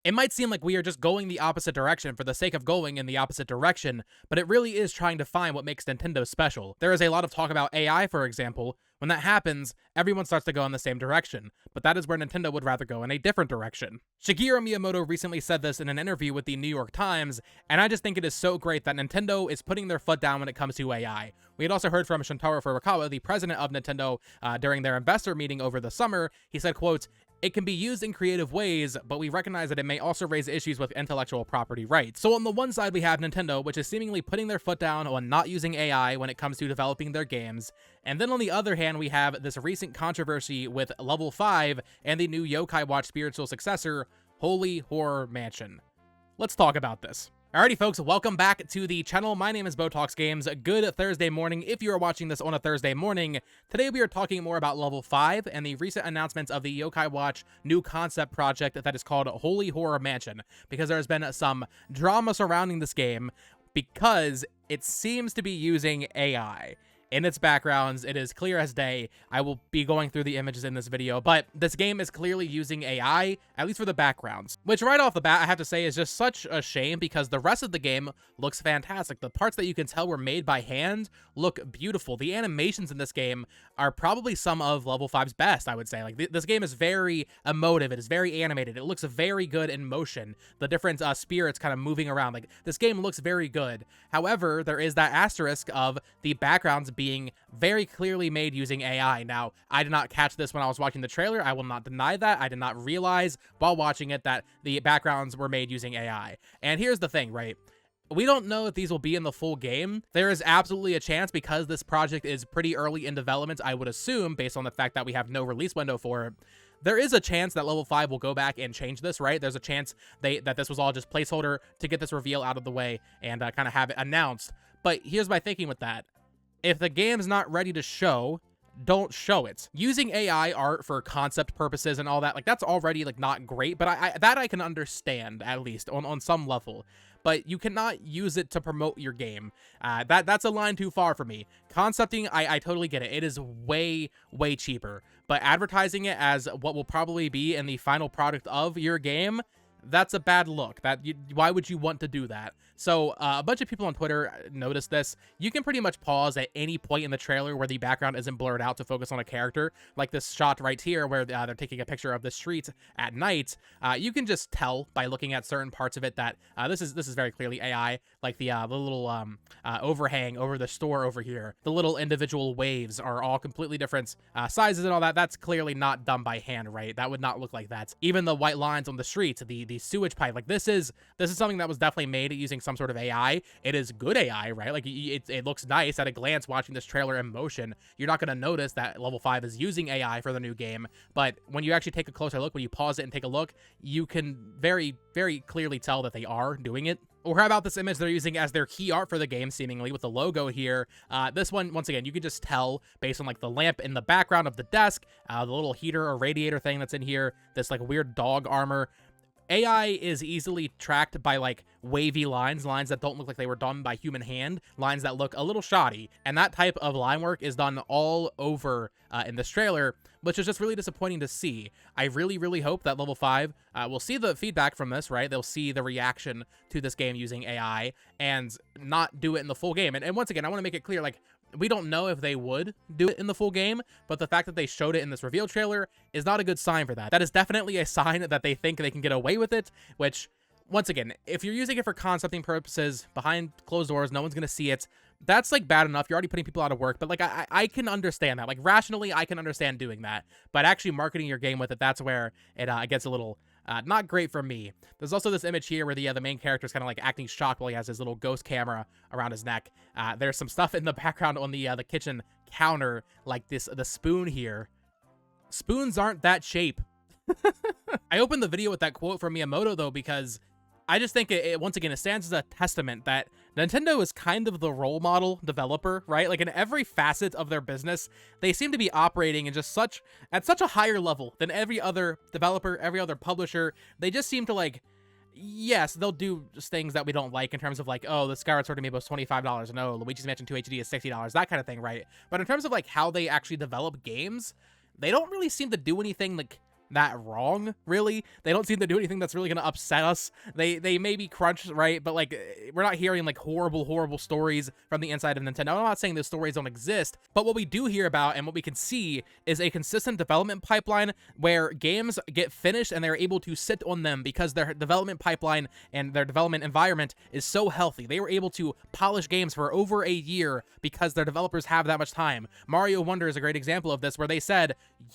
It might seem like we are just going the opposite direction for the sake of going in the opposite direction, but it really is trying to find what makes Nintendo special. There is a lot of talk about AI, for example. When that happens, everyone starts to go in the same direction, but that is where Nintendo would rather go in a different direction. Shigeru Miyamoto recently said this in an interview with the New York Times, and I just think it is so great that Nintendo is putting their foot down when it comes to AI. We had also heard from Shintaro Furukawa, the president of Nintendo, during their investor meeting over the summer. He said, quote, "It can be used in creative ways, but we recognize that it may also raise issues with intellectual property rights." So on the one side, we have Nintendo, which is seemingly putting their foot down on not using AI when it comes to developing their games. And then on the other hand, we have this recent controversy with Level 5 and the new Yokai Watch spiritual successor, Holy Horror Mansion. Let's talk about this. Alrighty folks, welcome back to the channel. My name is Botox Games. Good Thursday morning if you are watching this on a Thursday morning. Today we are talking more about Level 5 and the recent announcements of the Yokai Watch new concept project that is called Holy Horror Mansion, because there has been some drama surrounding this game because it seems to be using AI. In its backgrounds, it is clear as day. I will be going through the images in this video, but this game is clearly using AI, at least for the backgrounds, which right off the bat, I have to say is just such a shame because the rest of the game looks fantastic. The parts that you can tell were made by hand look beautiful. The animations in this game are probably some of Level 5's best, I would say. Like, this game is very emotive. It is very animated. It looks very good in motion. The different spirits kind of moving around. Like, this game looks very good. However, there is that asterisk of the backgrounds being very clearly made using AI. Now, I did not catch this when I was watching the trailer. I will not deny that. I did not realize while watching it that the backgrounds were made using AI. And here's the thing, right? We don't know if these will be in the full game. There is absolutely a chance, because this project is pretty early in development, I would assume, based on the fact that we have no release window for it. There is a chance that Level 5 will go back and change this, right? There's a chance that this was all just placeholder to get this reveal out of the way and kind of have it announced. But here's my thinking with that. If the game's not ready to show, don't show it. Using AI art for concept purposes and all that, like, that's already, like, not great, but I can understand, at least, on some level. But you cannot use it to promote your game. That's a line too far for me. Concepting, I totally get it. It is way, way cheaper. But advertising it as what will probably be in the final product of your game, that's a bad look. Why would you want to do that? So a bunch of people on Twitter noticed this. You can pretty much pause at any point in the trailer where the background isn't blurred out to focus on a character, like this shot right here where they're taking a picture of the street at night. You can just tell by looking at certain parts of it that this is very clearly AI, like the little overhang over the store over here. The little individual waves are all completely different sizes and all that. That's clearly not done by hand, right? That would not look like that. Even the white lines on the street, the sewage pipe, like this is something that was definitely made using some sort of AI. It is good AI, right? Like, it looks nice at a glance watching this trailer in motion. You're not going to notice that Level 5 is using AI for the new game, but when you actually take a closer look, when you pause it and take a look, you can very, very clearly tell that they are doing it. Or how about this image they're using as their key art for the game, seemingly, with the logo here? This one, once again, you can just tell based on, like, the lamp in the background of the desk, the little heater or radiator thing that's in here, this, like, weird dog armor. AI is easily tracked by, like, wavy lines that don't look like they were done by human hand, lines that look a little shoddy, and that type of line work is done all over in this trailer, which is just really disappointing to see. I really, really hope that Level 5 will see the feedback from this, right? They'll see the reaction to this game using AI and not do it in the full game. And once again, I want to make it clear, like, we don't know if they would do it in the full game, but the fact that they showed it in this reveal trailer is not a good sign for that. That is definitely a sign that they think they can get away with it, which, once again, if you're using it for concepting purposes behind closed doors, no one's going to see it. That's, like, bad enough. You're already putting people out of work, but, like, I can understand that. Like, rationally, I can understand doing that. But actually marketing your game with it, that's where it gets a little not great for me. There's also this image here where the main character is kind of, like, acting shocked while he has his little ghost camera around his neck. There's some stuff in the background on the kitchen counter, like the spoon here. Spoons aren't that shape. I opened the video with that quote from Miyamoto, though, because I just think it once again, it stands as a testament that Nintendo is kind of the role model developer, right? Like, in every facet of their business, they seem to be operating in just at such a higher level than every other developer, every other publisher. They just seem to, like, yes, they'll do just things that we don't like in terms of, like, oh, the Skyward Sword amiibo is $25, and oh, Luigi's Mansion 2 HD is $60, that kind of thing, right? But in terms of, like, how they actually develop games, they don't really seem to do anything, like, that wrong, really. They don't seem to do anything that's really gonna upset us. They maybe crunch, right? But like, we're not hearing like horrible stories from the inside of Nintendo. I'm not saying those stories don't exist, but what we do hear about and what we can see is a consistent development pipeline where games get finished and they're able to sit on them because their development pipeline and their development environment is so healthy. They were able to polish games for over a year because their developers have that much time. Mario Wonder is a great example of this, where they said,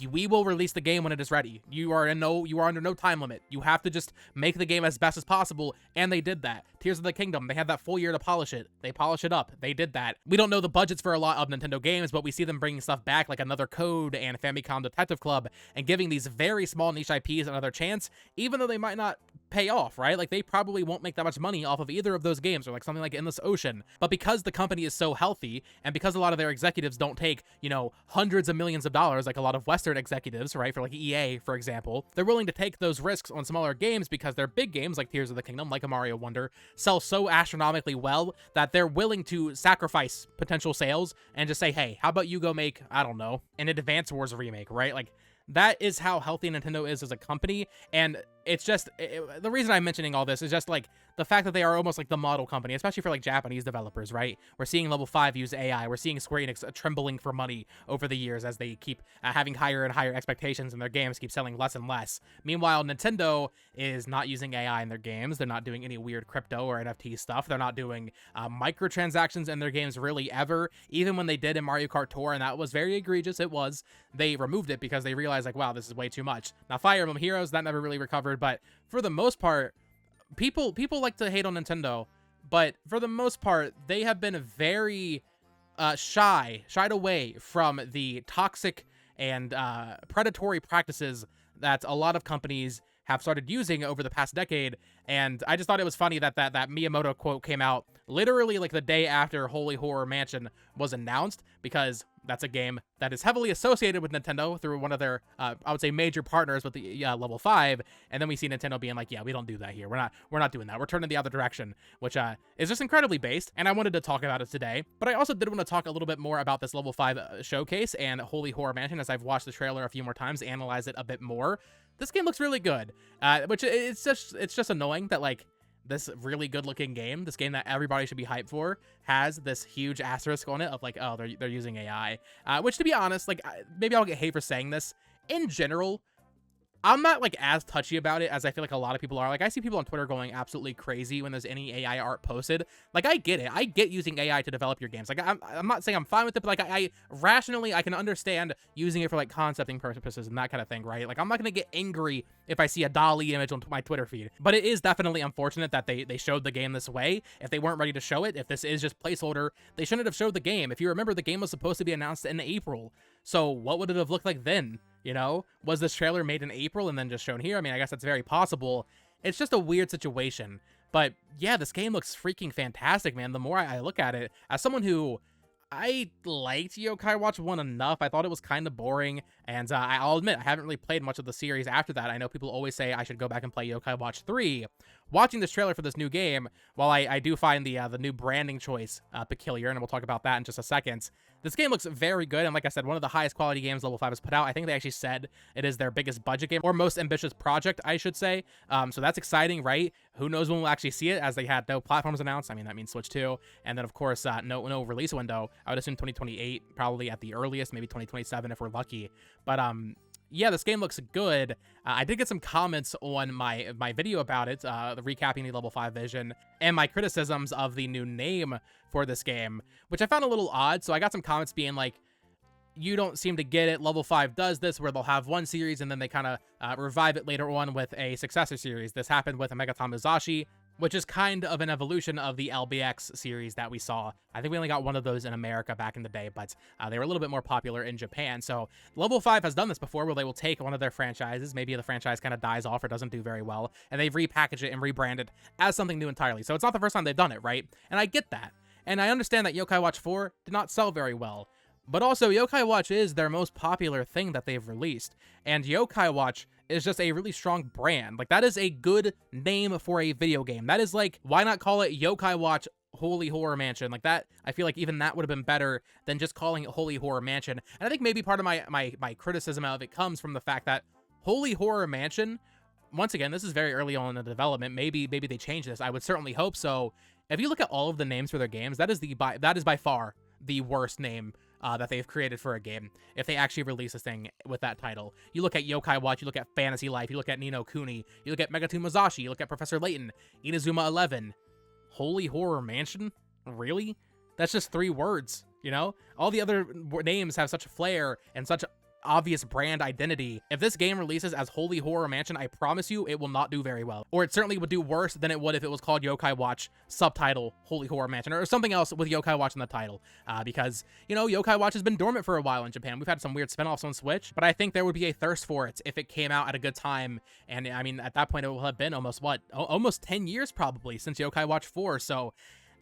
we will release the game when it is ready. You are under no time limit. You have to just make the game as best as possible, and they did that. Tears of the Kingdom, they had that full year to polish it. They polish it up. They did that. We don't know the budgets for a lot of Nintendo games, but we see them bringing stuff back like Another Code and Famicom Detective Club and giving these very small niche IPs another chance, even though they might not pay off, right? Like, they probably won't make that much money off of either of those games, or like something like Endless Ocean. But because the company is so healthy, and because a lot of their executives don't take, you know, hundreds of millions of dollars like a lot of Western executives, right, for like EA, for example, they're willing to take those risks on smaller games because their big games like Tears of the Kingdom, like a Mario Wonder, sell so astronomically well that they're willing to sacrifice potential sales and just say, hey, how about you go make, I don't know, an Advance Wars remake, right? Like, that is how healthy Nintendo is as a company, and it's just, the reason I'm mentioning all this is just, like, the fact that they are almost like the model company, especially for, like, Japanese developers, right? We're seeing Level 5 use AI. We're seeing Square Enix trembling for money over the years as they keep having higher and higher expectations, and their games keep selling less and less. Meanwhile, Nintendo is not using AI in their games. They're not doing any weird crypto or NFT stuff. They're not doing microtransactions in their games really ever. Even when they did in Mario Kart Tour, and that was very egregious, it was, they removed it because they realized, like, wow, this is way too much. Now, Fire Emblem Heroes, that never really recovered, but for the most part, people like to hate on Nintendo, but for the most part, they have been very shied away from the toxic and predatory practices that a lot of companies have started using over the past decade. And I just thought it was funny that that Miyamoto quote came out literally like the day after Holy Horror Mansion was announced, because that's a game that is heavily associated with Nintendo through one of their, I would say, major partners with the Level 5. And then we see Nintendo being like, yeah, we don't do that here. We're not doing that. We're turning the other direction, which is just incredibly based. And I wanted to talk about it today. But I also did want to talk a little bit more about this Level 5 showcase and Holy Horror Mansion, as I've watched the trailer a few more times, analyze it a bit more. This game looks really good, which it's just annoying that, like, this really good looking game, this game that everybody should be hyped for, has this huge asterisk on it of like, oh, they're using AI, which, to be honest, like, maybe I'll get hate for saying this. In general, I'm not like as touchy about it as I feel like a lot of people are. Like, I see people on Twitter going absolutely crazy when there's any AI art posted. Like, I get it. I get using AI to develop your games. Like, I'm not saying I'm fine with it, but like, I rationally, I can understand using it for like concepting purposes and that kind of thing, right? Like, I'm not gonna get angry if I see a Dolly image on my Twitter feed. But it is definitely unfortunate that they showed the game this way. If they weren't ready to show it, if this is just placeholder, they shouldn't have showed the game. If you remember, the game was supposed to be announced in April. So what would it have looked like then? You know, was this trailer made in April and then just shown here? I mean, I guess that's very possible. It's just a weird situation. But yeah, this game looks freaking fantastic, man. The more I look at it, as someone who, I liked Yokai Watch 1 enough. I thought it was kind of boring, and I'll admit, I haven't really played much of the series after that. I know people always say I should go back and play Yokai Watch 3. Watching this trailer for this new game, while I do find the new branding choice peculiar, and we'll talk about that in just a second, this game looks very good, and like I said, one of the highest quality games Level 5 has put out. I think they actually said it is their biggest budget game, or most ambitious project, I should say. So that's exciting, right? Who knows when we'll actually see it, as they had no platforms announced. I mean, that means Switch 2, and then, of course, no release window. I would assume 2028, probably at the earliest, maybe 2027 if we're lucky. But yeah, this game looks good. I did get some comments on my video about it, recapping the Level 5 vision, and my criticisms of the new name for this game, which I found a little odd. So I got some comments being like, you don't seem to get it. Level 5 does this, where they'll have one series and then they kind of revive it later on with a successor series. This happened with Megaton Musashi, which is kind of an evolution of the LBX series that we saw. I think we only got one of those in America back in the day, but they were a little bit more popular in Japan. So Level 5 has done this before, where they will take one of their franchises, maybe the franchise kind of dies off or doesn't do very well, and they've repackaged it and rebranded as something new entirely. So it's not the first time they've done it, right? And I get that. And I understand that Yokai Watch 4 did not sell very well. But also, Yokai Watch is their most popular thing that they've released. And Yokai Watch is just a really strong brand. Like, that is a good name for a video game. That is like, why not call it Yokai Watch Holy Horror Mansion? Like, that, I feel like even that would have been better than just calling it Holy Horror Mansion. And I think maybe part of my criticism of it comes from the fact that Holy Horror Mansion, once again, this is very early on in the development. Maybe they change this. I would certainly hope so. If you look at all of the names for their games, that is by far the worst name that they've created for a game. If they actually release this thing with that title, you look at Yokai Watch, you look at Fantasy Life, you look at Ni no Kuni, you look at Megaton Masashi, you look at Professor Layton, Inazuma 11, Holy Horror Mansion. Really? That's just 3 words. You know, all the other names have such flair and such obvious brand identity. If this game releases as Holy Horror Mansion, I promise you it will not do very well. Or it certainly would do worse than it would if it was called Yokai Watch, subtitle Holy Horror Mansion, or something else with Yokai Watch in the title. Because, you know, Yokai Watch has been dormant for a while in Japan. We've had some weird spinoffs on Switch, but I think there would be a thirst for it if it came out at a good time. And I mean, at that point, it will have been almost, what, almost 10 years probably since Yokai Watch 4. So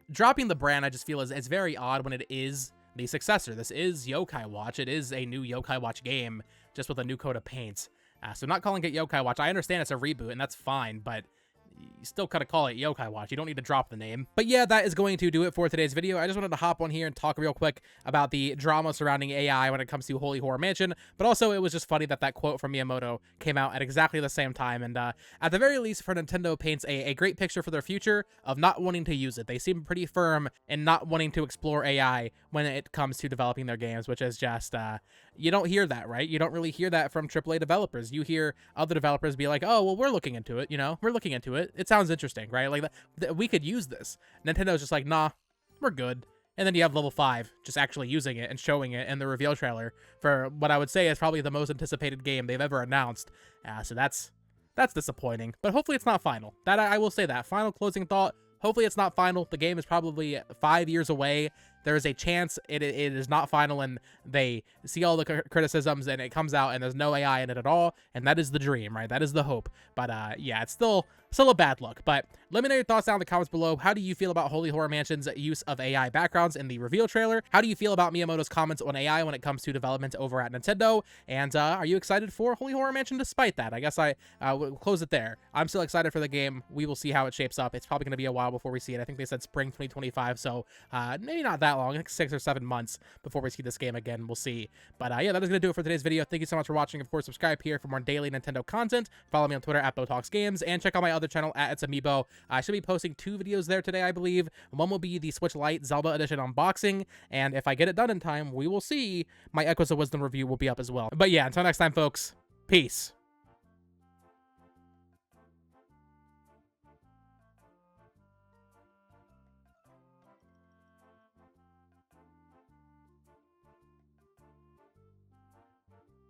dropping the brand, I just feel is very odd when it is the successor. This is Yokai Watch. It is a new Yokai Watch game, just with a new coat of paint. So not calling it Yokai Watch. I understand it's a reboot, and that's fine, but you still gotta call it Yokai Watch. You don't need to drop the name. But yeah, that is going to do it for today's video. I just wanted to hop on here and talk real quick about the drama surrounding AI when it comes to Holy Horror Mansion, but also it was just funny that that quote from Miyamoto came out at exactly the same time, and at the very least, for Nintendo paints a great picture for their future of not wanting to use it. They seem pretty firm in not wanting to explore AI when it comes to developing their games, which is just, you don't hear that, right? You don't really hear that from AAA developers. You hear other developers be like, oh, well, we're looking into it, you know? We're looking into it. It sounds interesting, right? Like, we could use this. Nintendo's just like, nah, we're good. And then you have Level 5 just actually using it and showing it in the reveal trailer for what I would say is probably the most anticipated game they've ever announced. So that's disappointing. But hopefully it's not final. That I will say that. Final closing thought. Hopefully it's not final. The game is probably 5 years away. There is a chance it is not final and they see all the criticisms and it comes out and there's no AI in it at all. And that is the dream, right? That is the hope. But yeah, it's still a bad look. But let me know your thoughts down in the comments below. How do you feel about Holy Horror Mansion's use of AI backgrounds in the reveal trailer? How do you feel about Miyamoto's comments on AI when it comes to development over at Nintendo? And are you excited for Holy Horror Mansion despite that? I guess I will close it there. I'm still excited for the game. We will see how it shapes up. It's probably going to be a while before we see it. I think they said spring 2025, so maybe not that long, like 6 or 7 months before we see this game again. We'll see. But yeah, that is going to do it for today's video. Thank you so much for watching. Of course, subscribe here for more daily Nintendo content. Follow me on Twitter at BoTalksGames, and check out my other channel at It's Amiibo. I should be posting 2 videos there today, I believe. One will be the Switch Lite Zelda Edition unboxing, and if I get it done in time, we will see. My Echoes of Wisdom review will be up as well. But yeah, until next time, folks, peace.